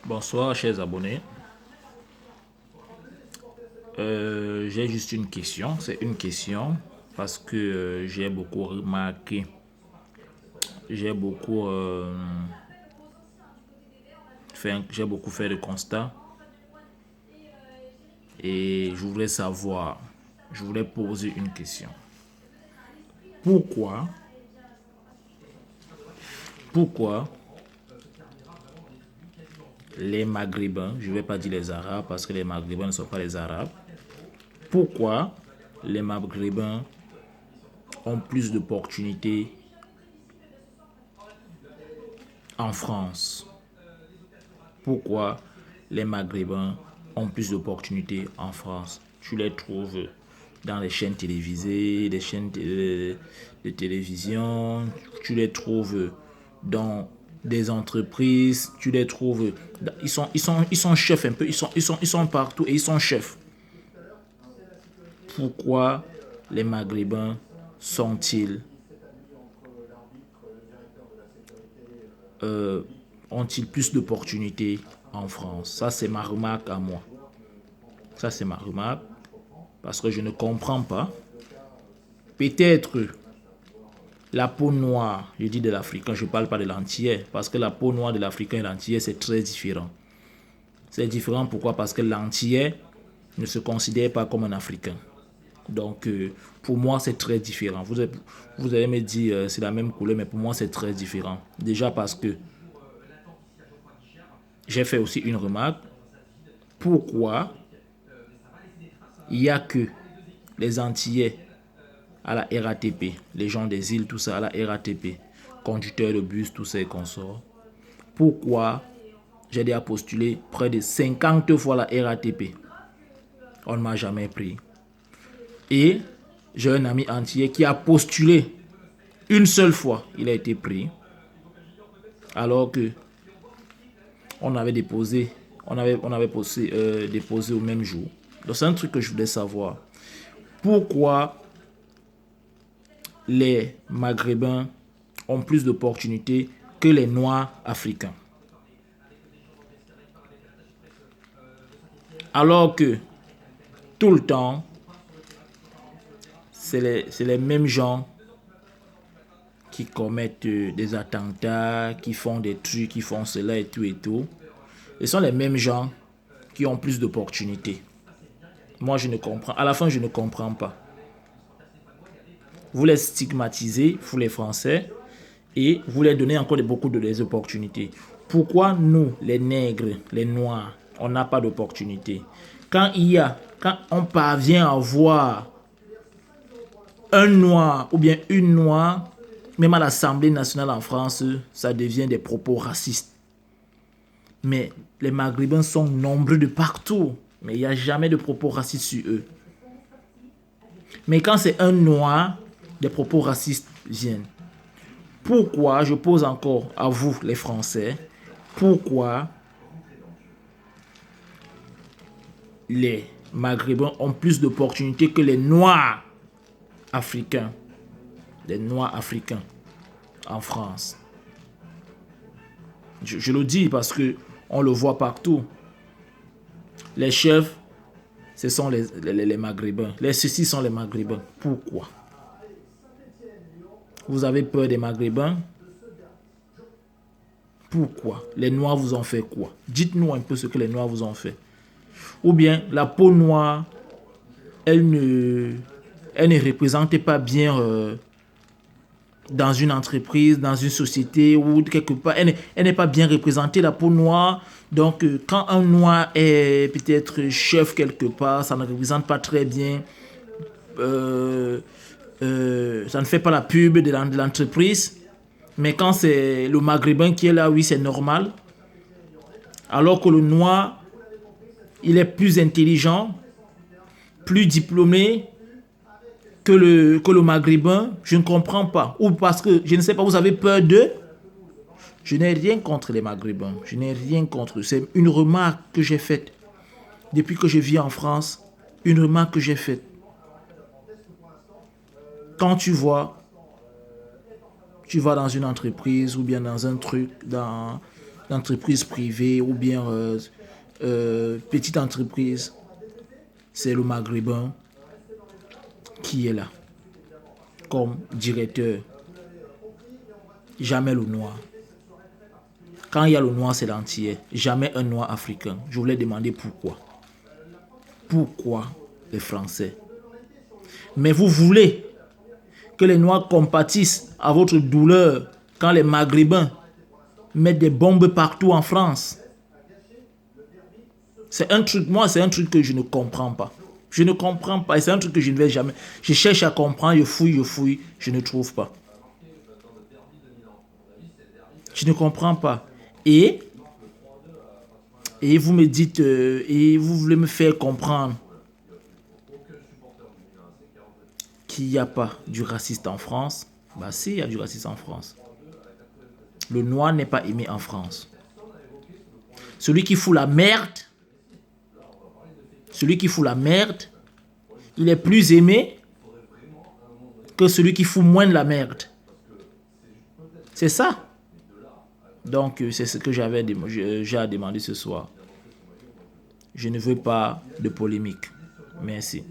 Bonsoir, chers abonnés. J'ai juste une question. C'est une question parce que j'ai beaucoup remarqué, j'ai beaucoup fait de constats et je voulais poser une question. Pourquoi, pourquoi les Maghrébins, je ne vais pas dire les Arabes parce que les Maghrébins ne sont pas les Arabes, pourquoi les Maghrébins ont plus d'opportunités en France? Pourquoi les Maghrébins ont plus d'opportunités en France? Tu les trouves dans les chaînes télévisées, les chaînes de télévision, tu les trouves dans des entreprises, tu les trouves, ils sont chefs un peu, ils sont partout et ils sont chefs. Pourquoi les Maghrébins sont-ils, euh, ont-ils plus d'opportunités en France? Ça, c'est ma remarque à moi. Ça, c'est ma remarque. Parce que je ne comprends pas. Peut-être la peau noire, je dis de l'Africain, je ne parle pas de l'antillais. Parce que la peau noire de l'Africain et l'antillais, c'est très différent. C'est différent pourquoi? Parce que l'antillais ne se considère pas comme un Africain. Donc, pour moi, c'est très différent. Vous allez me dire, c'est la même couleur, mais pour moi, c'est très différent. Déjà parce que j'ai fait aussi une remarque. Pourquoi il n'y a que les Antillais à la RATP, les gens des îles, tout ça, à la RATP, conducteurs de bus, tout ça et consorts. Pourquoi j'ai déjà postulé près de 50 fois la RATP? On ne m'a jamais pris. Et j'ai un ami entier qui a postulé une seule fois, il a été pris. Alors que on avait déposé, déposé au même jour. Donc c'est un truc que je voulais savoir. Pourquoi les Maghrébins ont plus d'opportunités que les Noirs africains? Alors que tout le temps, c'est les mêmes gens qui commettent des attentats, qui font des trucs, qui font cela et tout et tout. Ce sont les mêmes gens qui ont plus d'opportunités. Moi, je ne comprends. À la fin, je ne comprends pas. Vous les stigmatisez, vous les Français, et vous leur donnez encore beaucoup de opportunités. Pourquoi nous, les nègres, les noirs, on n'a pas d'opportunités? Quand on parvient à voir un noir ou bien une noire, même à l'Assemblée nationale en France, ça devient des propos racistes. Mais les Maghrébins sont nombreux de partout, mais il n'y a jamais de propos racistes sur eux. Mais quand c'est un noir, des propos racistes viennent. Pourquoi, je pose encore à vous les Français, pourquoi les Maghrébins ont plus d'opportunités que les Noirs africains, les Noirs africains en France? Je le dis parce que on le voit partout. Les chefs, ce sont les Maghrébins. Les ceux-ci sont les Maghrébins. Pourquoi? Vous avez peur des Maghrébins? Pourquoi? Les Noirs vous ont fait quoi? Dites-nous un peu ce que les Noirs vous ont fait. Ou bien la peau noire, elle ne représente pas bien dans une entreprise, dans une société ou quelque part. Elle n'est pas bien représentée, la peau noire. Donc, quand un noir est peut-être chef quelque part, ça ne représente pas très bien. Ça ne fait pas la pub de l'entreprise. Mais quand c'est le maghrébin qui est là, oui, c'est normal. Alors que le noir, il est plus intelligent, plus diplômé que le maghrébin. Je ne comprends pas. Ou parce que, je ne sais pas, vous avez peur d'eux? Je n'ai rien contre les maghrébins. Je n'ai rien contre eux. C'est une remarque que j'ai faite. Depuis que je vis en France, une remarque que j'ai faite. Quand tu vas dans une entreprise ou bien dans un truc, d'entreprise privée ou bien petite entreprise, c'est le Maghrébin qui est là comme directeur. Jamais le noir. Quand il y a le noir, c'est l'entier. Jamais un noir africain. Je voulais demander pourquoi. Pourquoi les Français? Mais vous voulez que les Noirs compatissent à votre douleur quand les Maghrébins mettent des bombes partout en France. C'est un truc, moi, c'est un truc que je ne comprends pas. Je ne comprends pas. Et c'est un truc que je ne vais jamais. Je cherche à comprendre, je fouille, je ne trouve pas. Je ne comprends pas. Et vous me dites, et vous voulez me faire comprendre qu'il n'y a pas du raciste en France. Bah si, il y a du racisme en France. Le noir n'est pas aimé en France. Celui qui fout la merde, il est plus aimé que celui qui fout moins de la merde. C'est ça. Donc, c'est ce que j'ai à demander ce soir. Je ne veux pas de polémique. Merci.